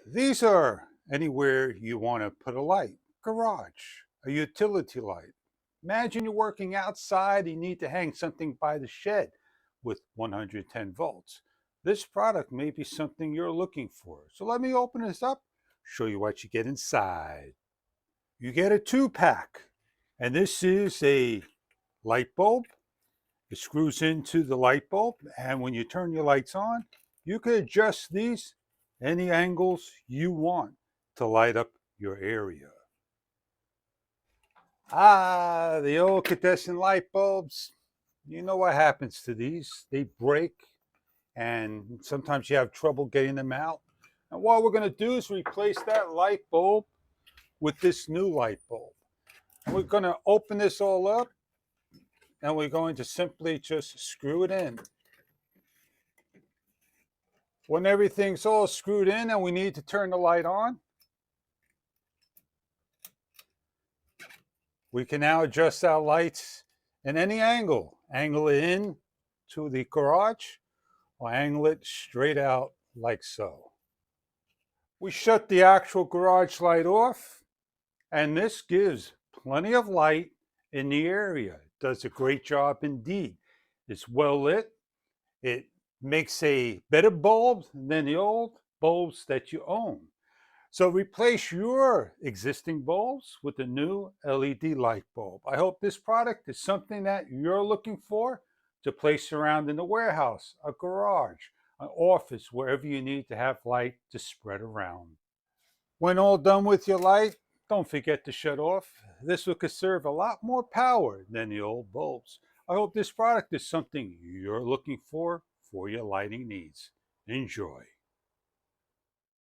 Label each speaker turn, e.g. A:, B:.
A: These are anywhere you want to put a light. Garage, a utility light. Imagine you're working outside, you need to hang something by the shed with 110 volts. This product may be something you're looking for. So let me open this up, show you what you get inside. You get a 2-pack, and this is a light bulb. It screws into the light bulb, and when you turn your lights on, you can adjust these any angles you want to light up your area. The old incandescent light bulbs. You know what happens to these. They break, and sometimes you have trouble getting them out. And what we're going to do is replace that light bulb with this new light bulb. And we're going to open this all up, and we're going to simply just screw it in. When everything's all screwed in and we need to turn the light on, we can now adjust our lights in any angle. Angle it in to the garage or angle it straight out like so. We shut the actual garage light off, and this gives plenty of light in the area. It does a great job indeed. It's well lit. It makes a better bulb than the old bulbs that you own. So replace your existing bulbs with a new LED light bulb. I hope this product is something that you're looking for to place around in the warehouse, a garage, an office, wherever you need to have light to spread around. When all done with your light, don't forget to shut off. This will conserve a lot more power than the old bulbs. I hope this product is something you're looking for your lighting needs. Enjoy.